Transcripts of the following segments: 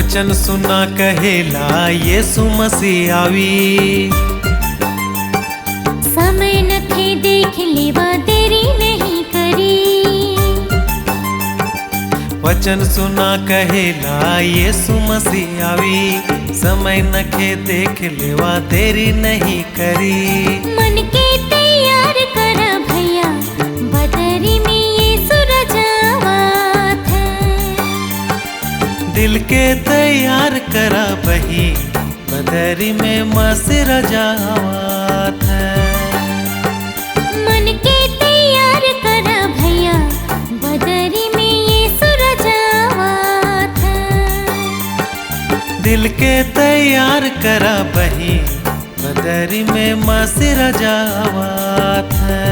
वचन सुना कहेला यीशु मसीह आवी। समय नखे देख लेवा देरी नहीं करी। वचन सुना कहेला यीशु मसीह आवी। समय नखे देख लेवा देरी नहीं करी। मन के तैयार करा भैया बदरी में यीशु रजावत है। दिल के तैयार करा बही बदरी में मसीह रजावत है। मन के तैयार करा भैया बदरी में यीशु रजावत है। दिल के तैयार करा बही बदरी में मसीह रजावत है।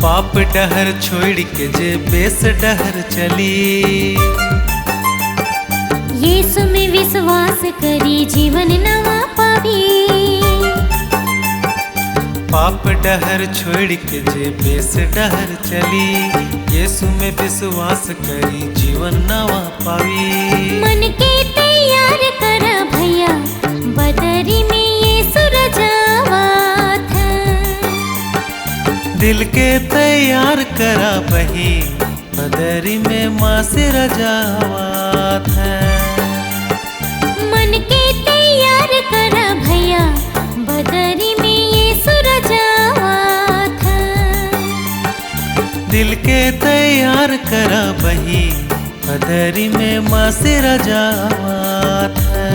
पाप डहर छोड़ के जे बेस डहर चली। यीशु में विश्वास करी जीवन नवा पावी। पाप डहर छोड़ के जे बेस डहर चली। यीशु में विश्वास करी जीवन नवा पावी। मन के तैयार करा भैया बदरी में यीशु रजावत है। दिल के तैयार करा बही बदरी में मसीह रजावत है। मन के तैयार करा भैया बदरी में यीशु रजावत है। दिल के तैयार करा बही बदरी में मसीह रजावत है।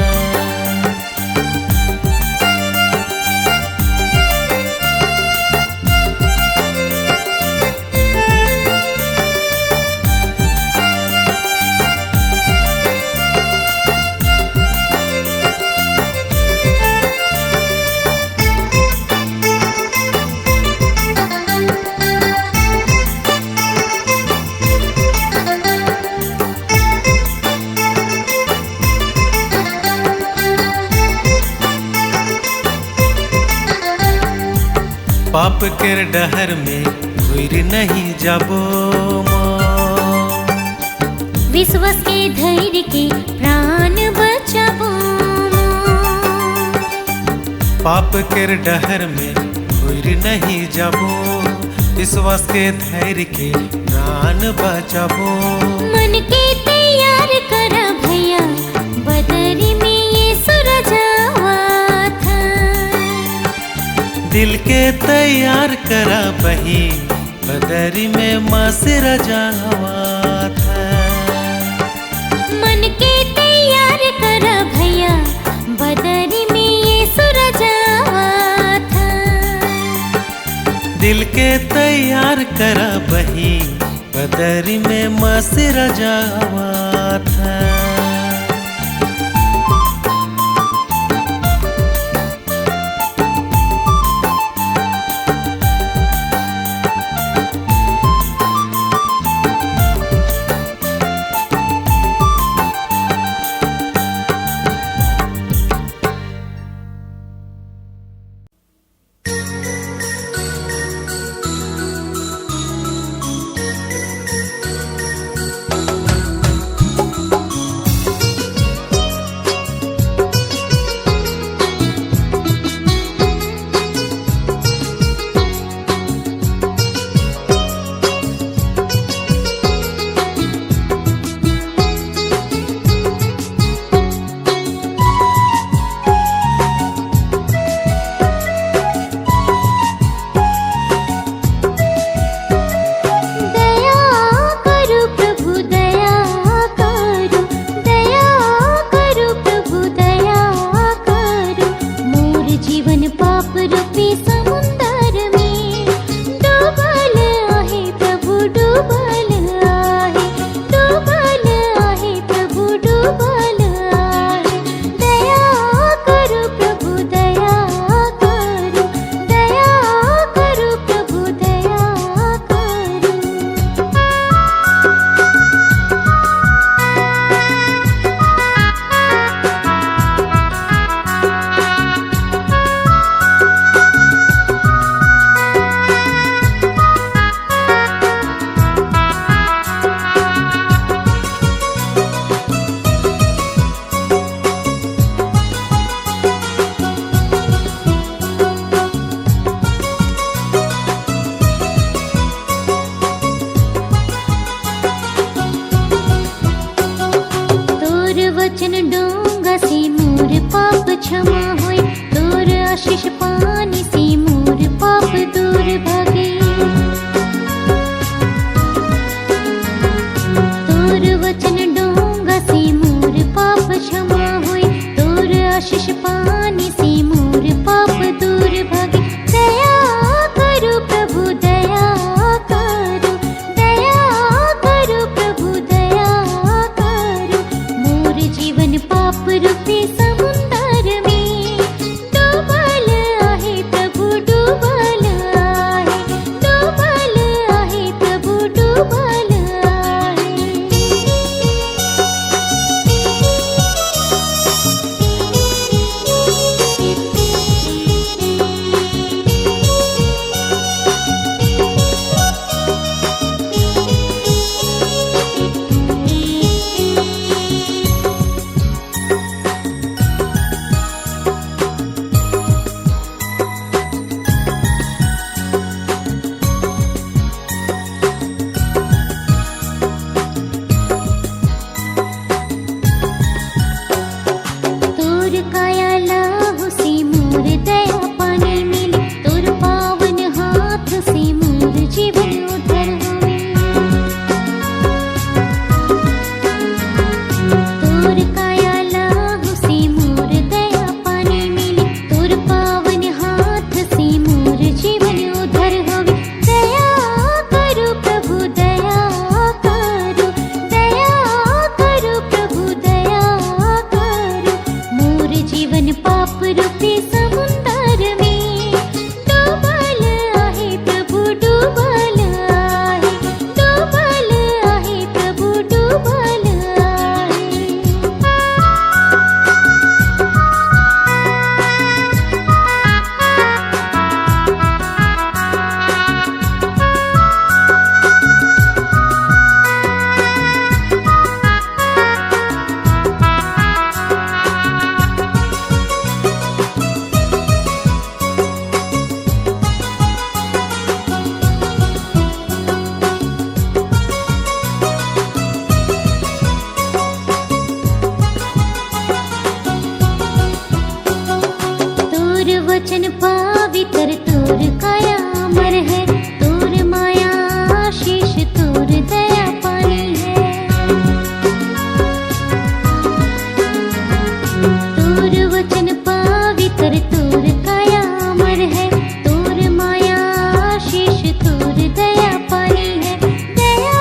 पाप के डहर में घुर नहीं जाबो मों। विश्वास के धैर्य के प्राण बचाबो मों। पाप के डहर में घुर नहीं जाबो। विश्वास के धैर्य के प्राण बचाबो। मन के तैयार करा भैया बदरी में यीशु रजावत है। दिल के तैयार करा बही बदरी में मसीह रजावत है। मन के तैयार करा भैया बदरी में यीशु रजावत है। दिल के तैयार करा बही बदरी में मसीह रजावत है। तोर काया अमर है, तोर माया आशीष तोर दया पानी है। तोर वचन पवित्र तोर काया अमर है, तोर माया आशीष तोर दया पानी है। दया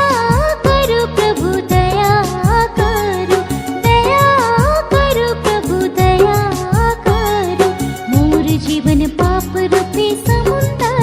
करो प्रभु दया करो, दया करो प्रभु दया करो। मोर जीवन पाप रूपी समुंदर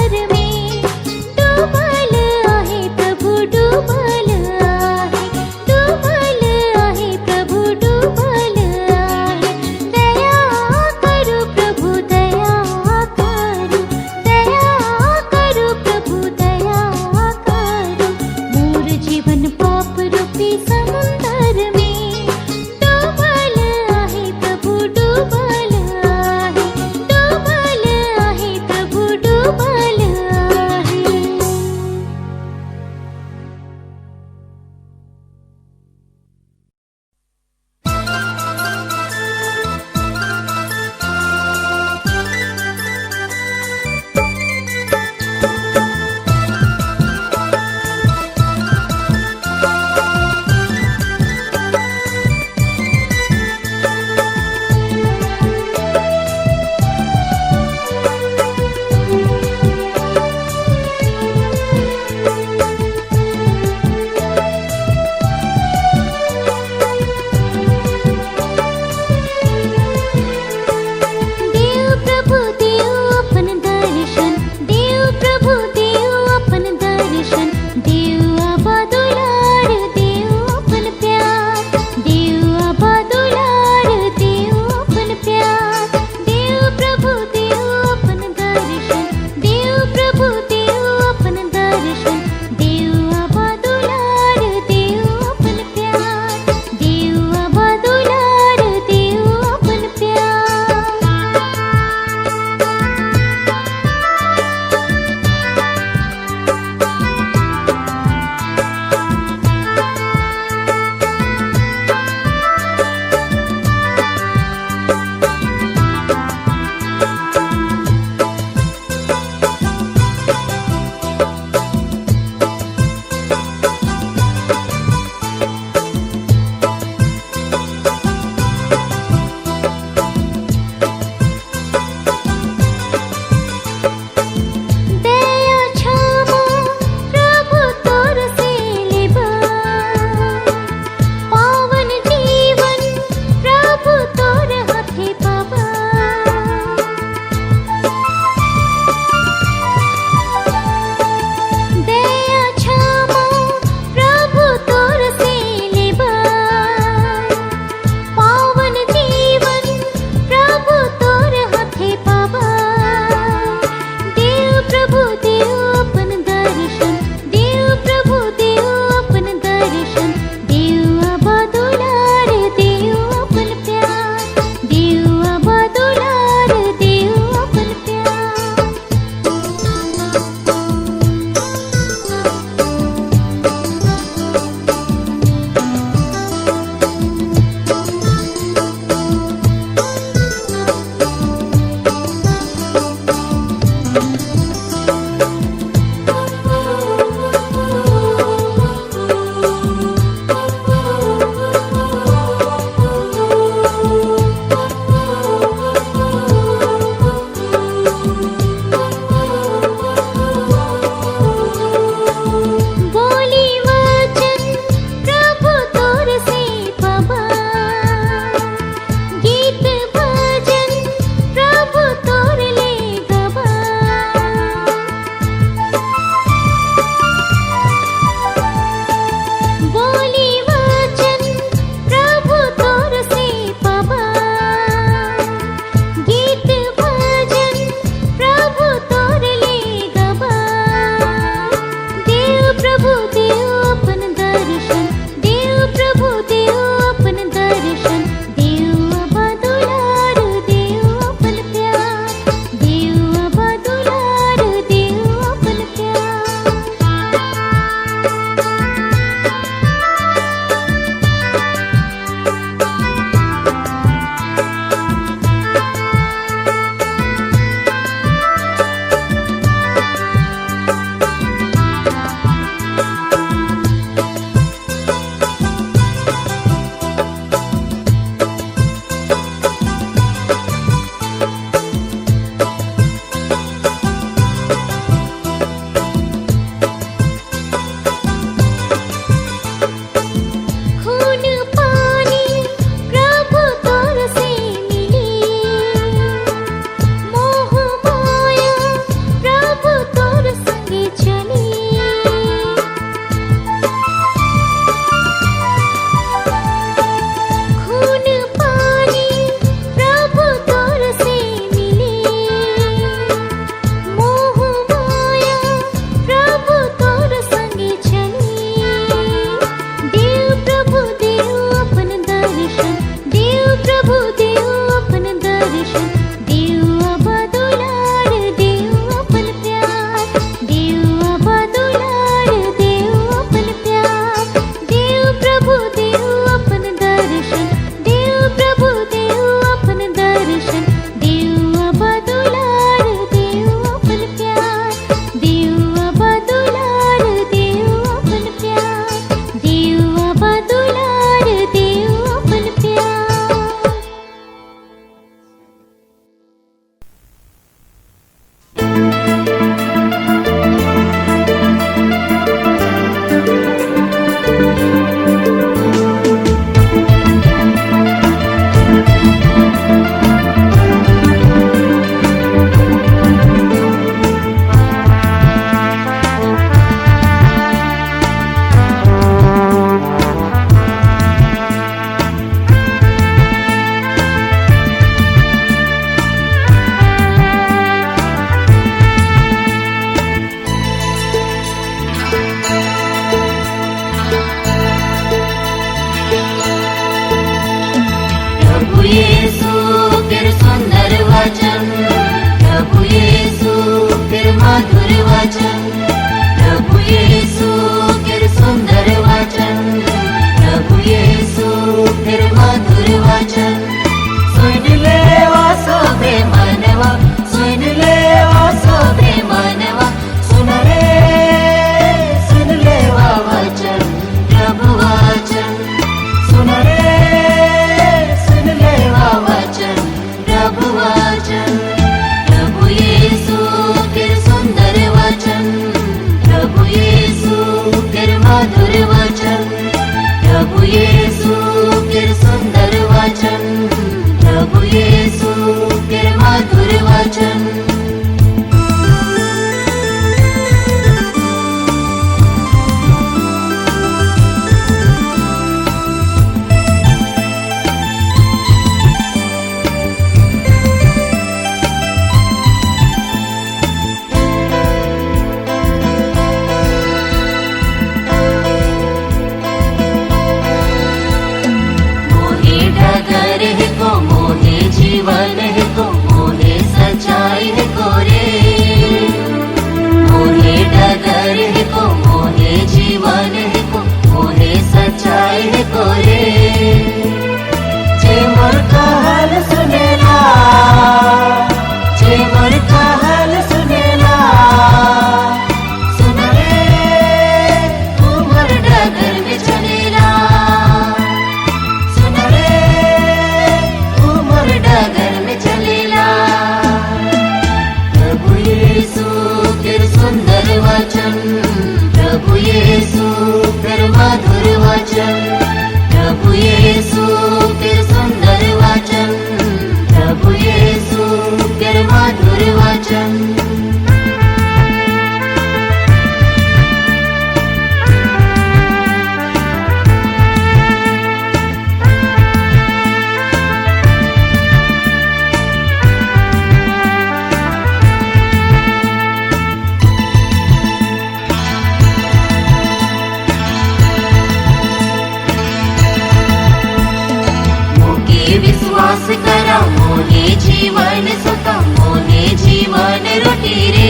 जीवन सुता मोहे जीवन रोटी रे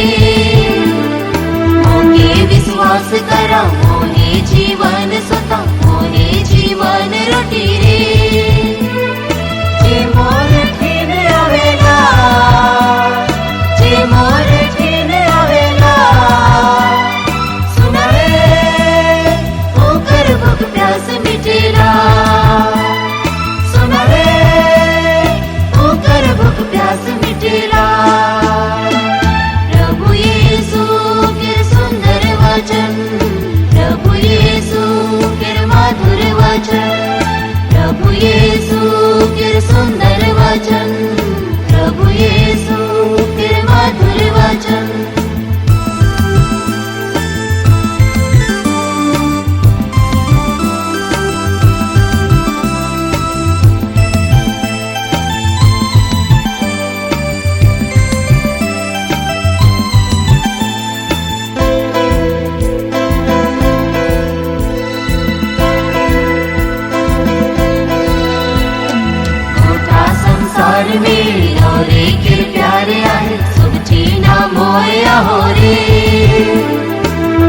मोके विश्वास करा मोहे जीवन सुता मोहे जीवन रोटी रे जे मोर ठिन आवेला जे मोर ठिन आवेला सुनावे ओकर भूख प्यास मिटेला सुनावे ओकर भूख प्यास मिटेला प्रभु यीशु के सुंदर वचन प्रभु यीशु के मधुर वचन प्रभु यीशु के सुंदर वचन प्रभु यीशु के मधुर वचन में और एक प्यारे आए सुबची ना मोया हो रे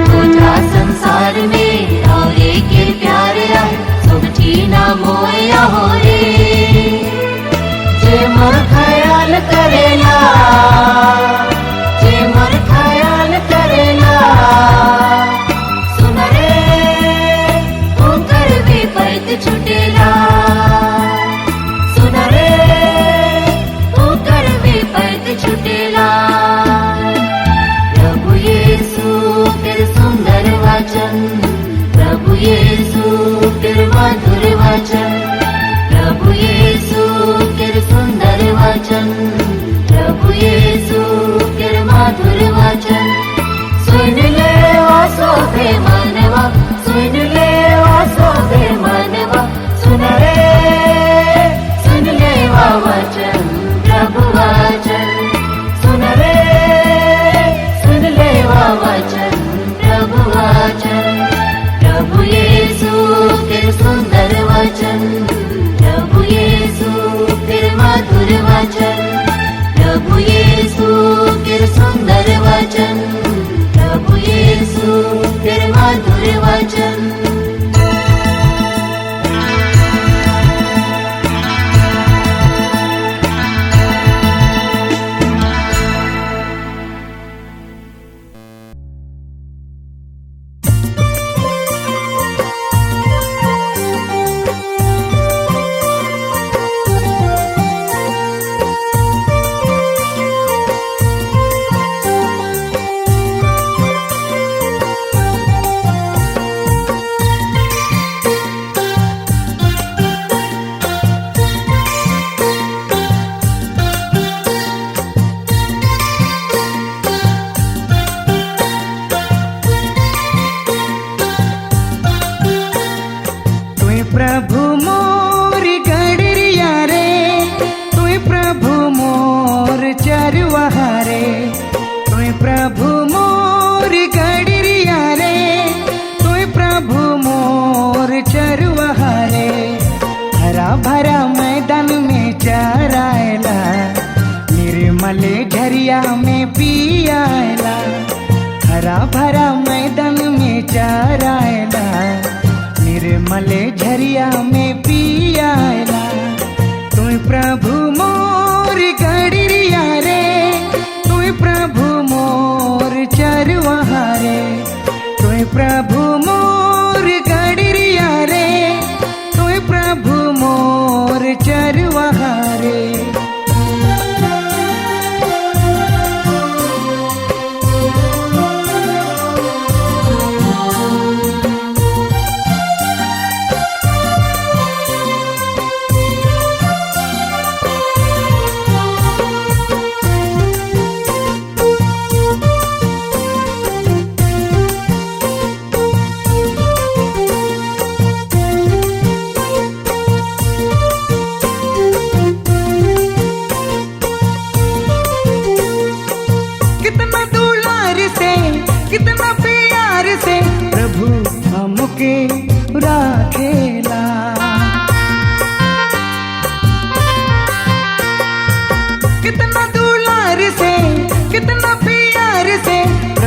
खोजा संसार में और एक प्यारे आए सुबची ना मोया हो रे जे मोर ख्याल करेला जे मोर ख्याल करेला सुन रे ओकर विपरीत छुटेला छुटेला प्रभु यीशु के सुंदर वचन प्रभु यीशु के मधुर वचन प्रभु यीशु के सुंदर वचन प्रभु यीशु के मधुर वचन सुन ले वासोभे मनवा सुन ले वासोभे मनवा सुन ले वा वचन प्रभु वचन सुन ले वा वचन प्रभु वचन प्रभु यीशु के सुंदर वचन प्रभु यीशु के मधुर वचन प्रभु यीशु के सुंदर वचन प्रभु यीशु के मधुर वचन प्रभु मोर गड़रिया रे तुई प्रभु मोर चरवाहा रे तुई प्रभु मोर गड़रिया रे तुई प्रभु मोर चरवाहा रे हरा भरा मैदान में चरायला निर्मल झरिया में पियाला हरा भरा मैदान में चरायला निर्मल झरिया में पियाला तुई प्रभु मोर गड़रिया रे तुई प्रभु मोर चरवाहा रे तुई प्रभु मोर गड़रिया रे तुई प्रभु मोर चरवाहा रे राखेला।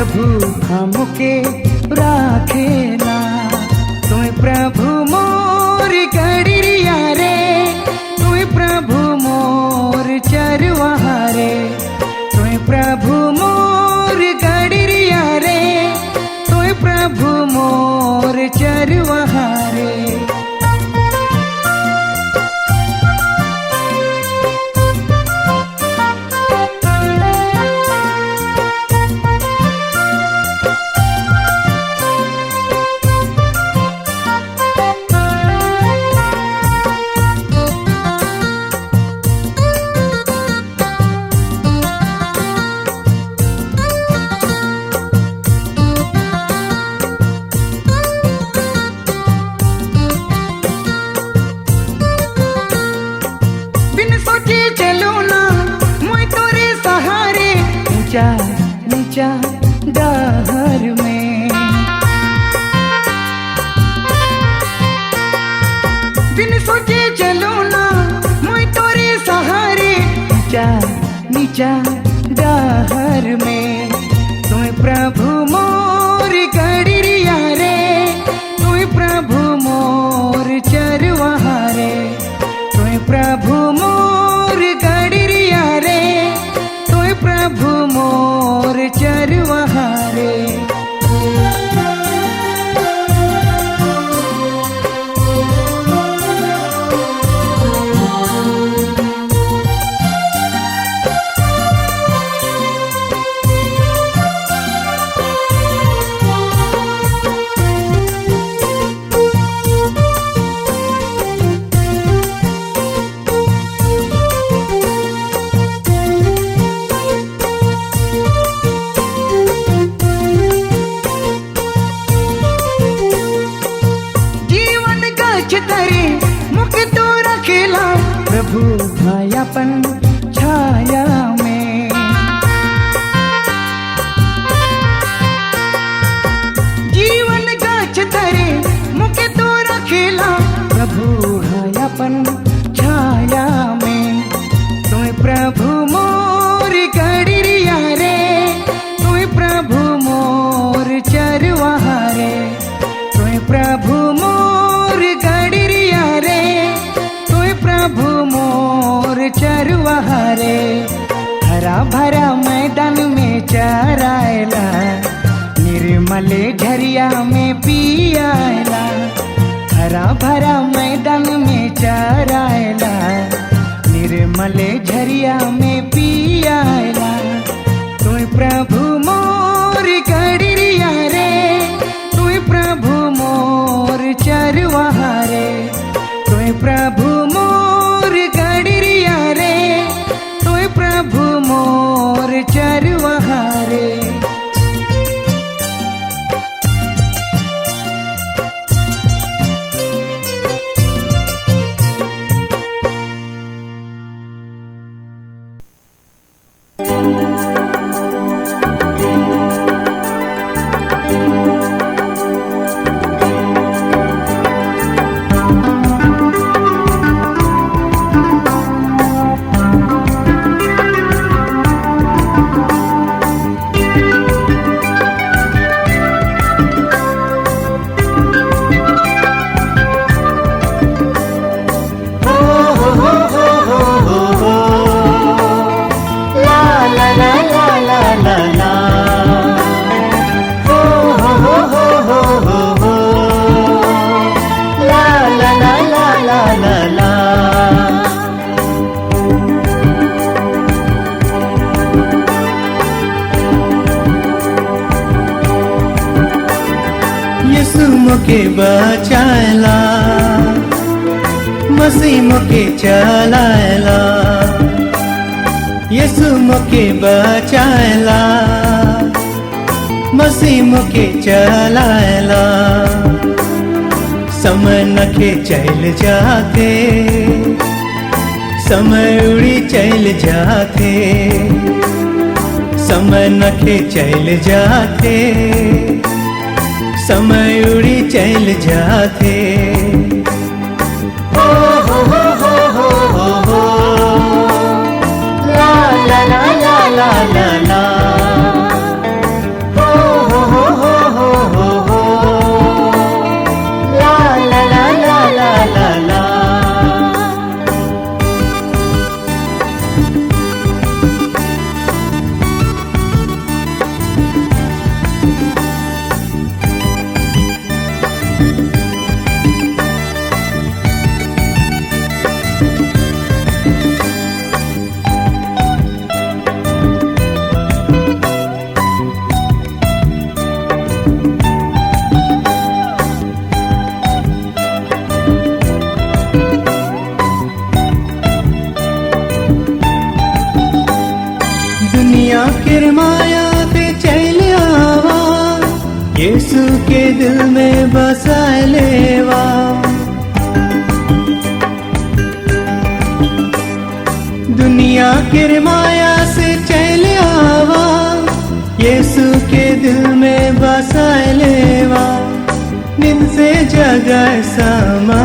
प्रभु हमके राखेला। तुई प्रभु मोर गड़िया रे, तुई प्रभु मोर चरवाहा रे, तुई प्रभु मोर गड़िया रे, तुई प्रभु मोर चरवाहा रे। नीचा डहर में बिन सोचे चलो ना मैं तोरे सहारे, नीचा डहर में। तुई प्रभु मोर गड़िया रे, तुई प्रभु मोर चरवाहा रे, तुई प्रभु मोर गड़िया रे, तुई प्रभु मोर चरवाहा रे। प्रभु भायापन छाया में, जीवन गाछ तरे मुके तो रखेला। प्रभु भायापन छाया में। तुई प्रभु मोर गड़िया रे, तुई प्रभु मोर चरवाहा रे, तुई प्रभु मोर गड़िया रे, प्रभु मोर चरवाहा रे। हरा भरा मैदान में चरायला, निर्मल झरिया में पियाला। हरा भरा मैदान में चरायला, निर्मल झरिया में पियाला। तुई प्रभु मोर गड़िया रे, तुई प्रभु मोर चरवाहा रे, तुई प्रभु मोर गड़िया रे, तुई प्रभु मोर चरवाहा रे। यीशु मोके बचाला, मसीह मोके चलाला। यीशु मोके बचाला, मसीह मोके चलाला। समय नखे चल जाते, समय उड़ी चल जाते, समय नखे चल जाते, समय उड़ी चल जाते। हो ला ला ला ला ला ला ला, हो दिल में बसाए लेवा। दुनिया के माया से चल आवा, यीशु के दिल में बसाए लेवा। इनसे जगह समा,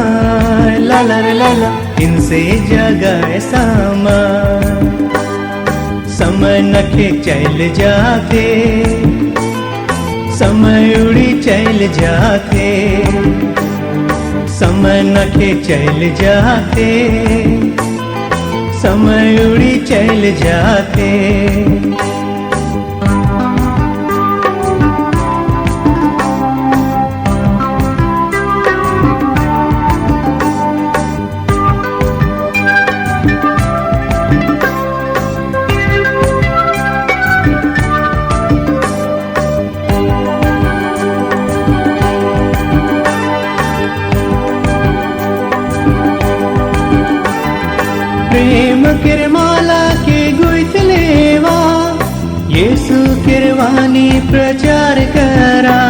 ला ला ला ला, इनसे जगह समा। समय नखे चल जाते, समय उड़ी चल जाते, समय नखे चल जाते, समय उड़ी चल जाते। प्रेम किरमाला के गुथ लेवा, यीशु किरवानी प्रचार करा।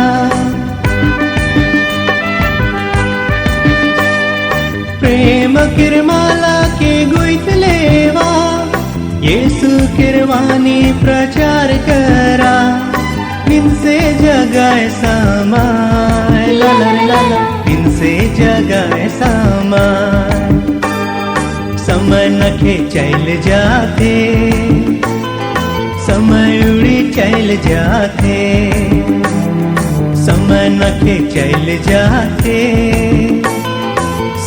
प्रेम किरमाला के गुथ लेवा, यीशु किरवानी प्रचार करा। इनसे जगह समा, ला ला ला ला, इनसे जगह समा। समय नखे चल जाते, समय उड़ी चल जाते, समय नखे चल जाते,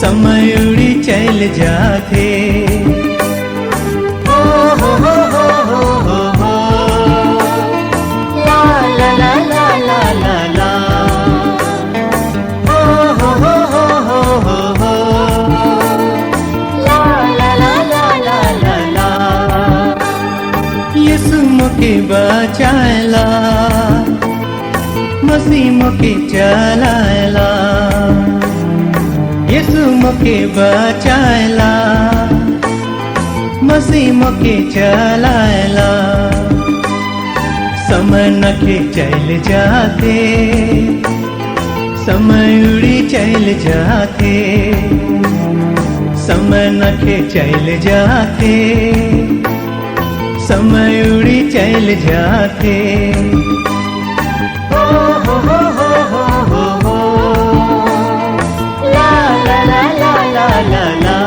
समय उड़ी चल जाते। ओ हो ला ला ला ला ला ला ला, ओ हो यीशु मुके बचाला, मसीह मुके चलाला। यीशु मुके बचाला, मसीह मुके चलाला। समय नखे चल जाते, समय उड़ी चल जाते, समय नखे चल जाते, समय उड़ी चल जाते। ओ हो ला ला ला ला ला ला ला,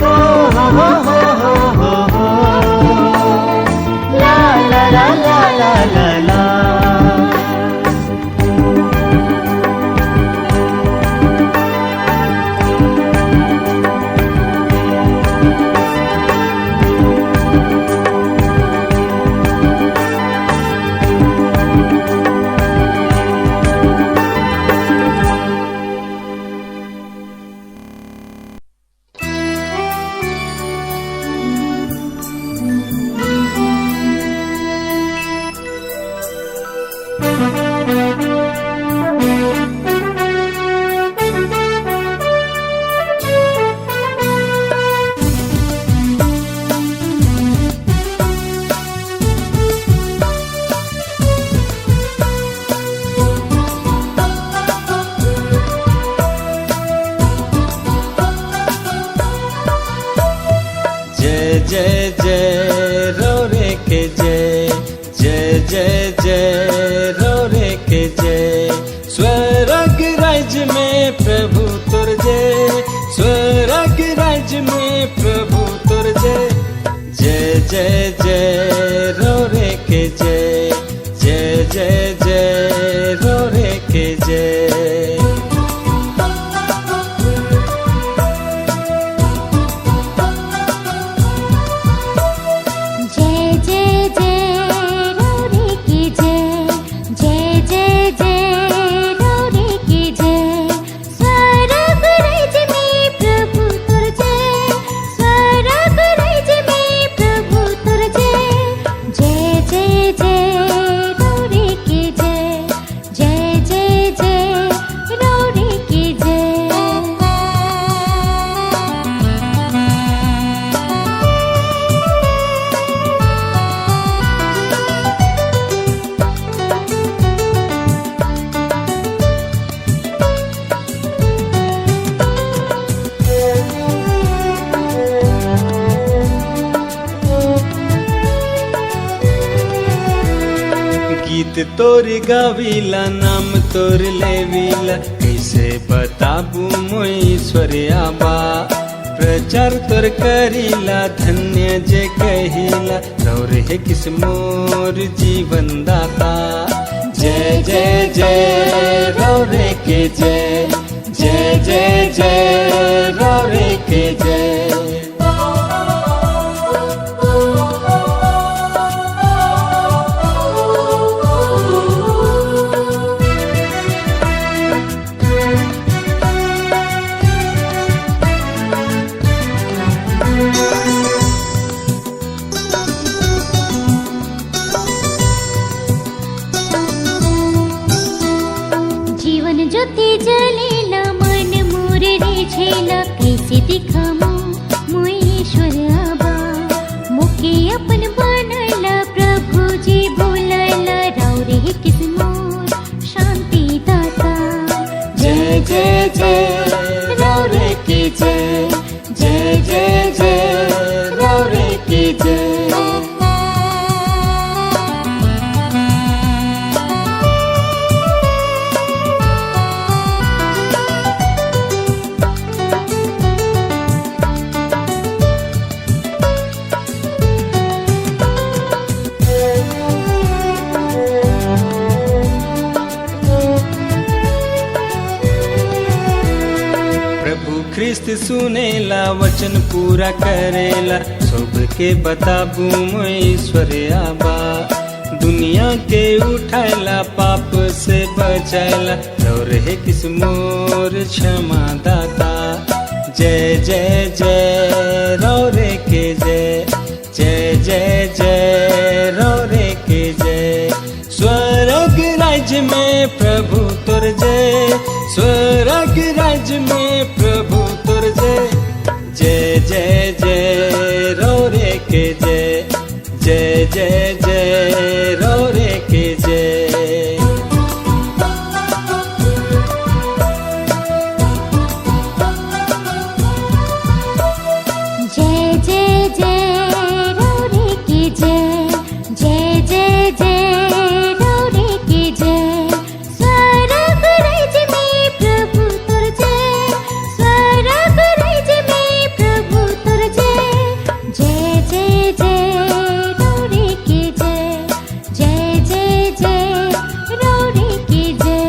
ओ हो ला ला ला ला ला ला ला। जय जय रो रे के जय, जय जय जय रो रे के जय। स्वर्ग राज्य में प्रभु तुर जय, स्वर्ग राज्य में प्रभु तुर जय। जय जय जय रो रे के जय, जय जय जय रो रे के जय। जय जय गीत तोर गाविला नाम तोर लेविला कैसे बताबू मोय ईश्वरिया बा प्रचार तोर करीला धन्य जे कहिला रौर हे किस मोर जीवन दाता जय जय जय रौरे के जय जय जय जय रौरे के जय। जीवन ज्योति जलेला मन मोर रिझेला कैसे दिखामो मोय ईश्वर आबा मुके अपन बनला प्रभु जी बोलला रौरे किस मोर शांति दाता जय जय जय रौरे के जय जय जय जय रौरे के जय। ख्रिस्त सुनेला वचन पूरा करेला सब के बताबू मोय ईश्वरिया बा दुनिया के उठायला पाप से बचायला रौर हे किस मोर क्षमा दाता जय जय जय रौरे के जय जय जय जय रौरे के जय। स्वर्ग राज्य में प्रभु तोर जय स्वर्ग राज्य में प्रभु तोर जय जय जय जय रौरे के जय जय जय जय रौरे के जय। जय जय जय रौरे के जय जय जय जय रौरे के जय। स्वर्ग राज्य में प्रभु तोर जय स्वर्ग राज्य में प्रभु तोर जय जय जय जय रौरे के जय जय जय जय रौरे के जय।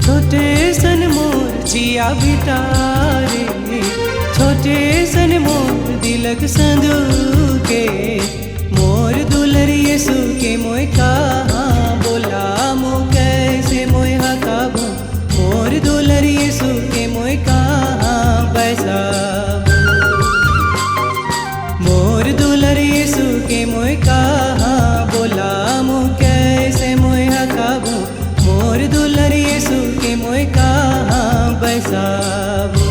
छोटे सन मोर जिया बितारे छोटे सन मोर दिलक संदूके मोर दुलर यीशु के मोय कहाँ बोला मो कैसे मोय हकाबू मोर दुलर यीशु के मोय कहाँ बैसा मोर दुलर यीशु के मोय कहाँ बोला मो कैसे मोय हकाबू मोर दुलर यीशु के मोय कहाँ बैसाबू।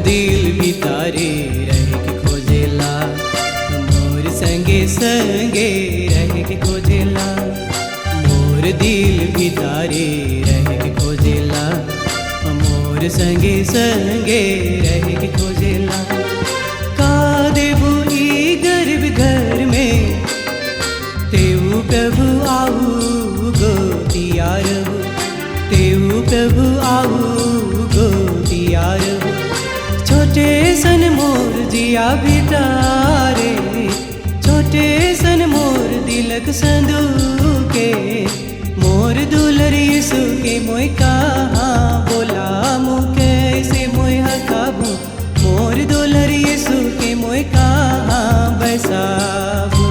दिल भी तारे रह के खोजेला मोर संगे संगे रह के खोजेला मोर दिल भी तारे रह के खोजेला मोर संगे संगे रह के खोजेला का देबू ई गर्भ घर में संदूके मोर दुलर यीशु के मोय कहाँ बोलामु कैसे मोय हकाबू मोर दुलर यीशु के मोय कहाँ बसाबू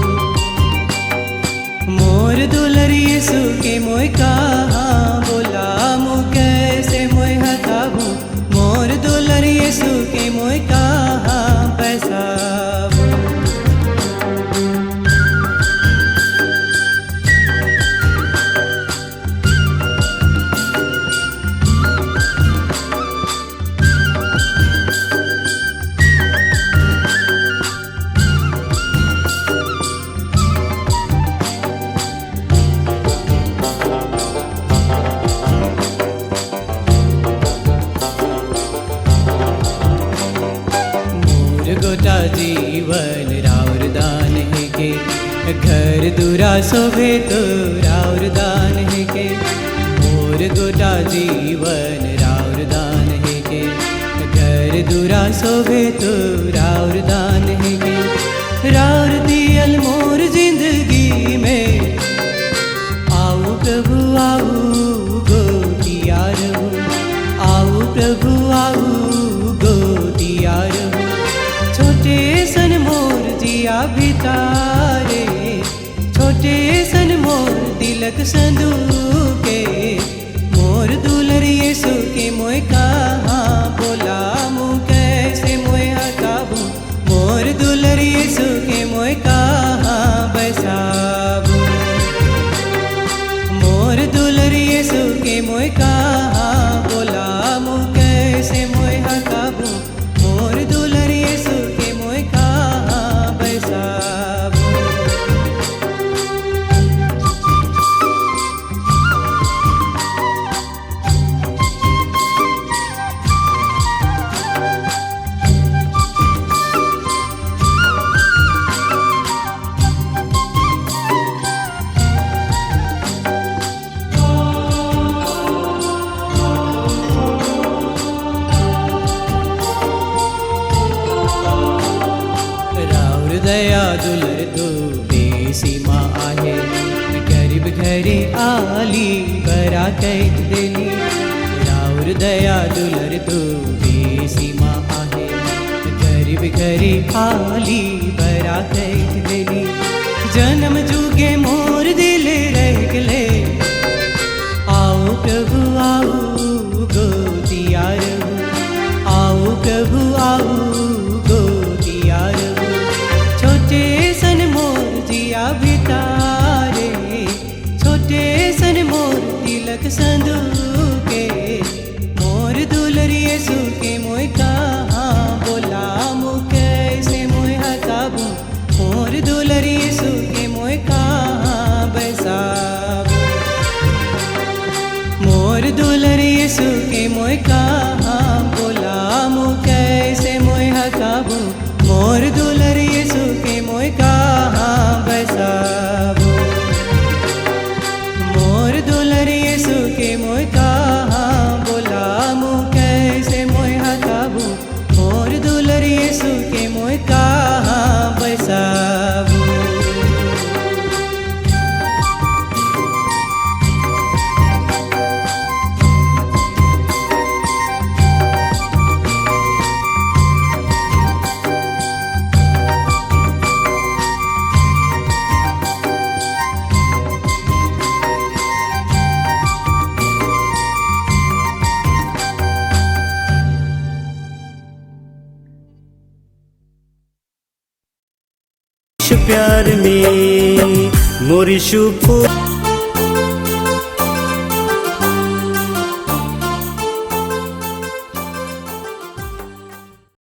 मोर दुलर यीशु के मोय कहाँ बोलामु कैसे मोय हकाबू मोर दुलर यीशु के मोय कहाँ बसाबू गोटा जीवन राउर दान है के घर दूरा शोभे तो राउर दान है के मोर गोटा जीवन राउर दान है के घर दूरा शोभे तो राउर दान है के राउर दियल मोर जिंदगी में आओ प्रभु आओ गोतिया रहो आओ प्रभु आओ गोतिया रहो छोटे सन मोर जिया भितारे छोटे सन मोर तिलक संदूके मोर दुलर यीशु के मोय कहाँ बोलामु कैसे मोय हकाबू मोर दुलर यीशु के मोय कहाँ बसाबू मोर दुलर यीशु के मोय कहाँ बोलामु कैसे मोय हकाबू मोर दुलर यीशु के मोय कहाँ बसाबू दया दुलर तो बेसीमा आहे गरीब घरी आली बरा कैद दिली राउर दया दुलर तो बेसीमा आहे गरीब घरी आली बरा कैद दिली जन्म जुगे मोर दिल रह गले आओ प्रभु आओ गोतिया रहो आओ प्रभु आओ गोतिया रहो छोटे सन मोर जिया भितारे छोटे सन मोर तिलक संदूके मोर दुलर यीशु के मोय कहाँ बोलामु कैसे मोय हकाबू मोर दुलर यीशु के मोय कहाँ बसाबू मोर दुलर यीशु के मोय कहाँ बोलामु कैसे मोय हकाबू मोर दुलर यीशु के मोय कहाँ बसाबू मोर दुलर यीशु के मोय कहाँ बोलामु कैसे मोय हकाबू मोर दुलर यीशु के मोय कहाँ बसाबू प्यार में मोर यीशु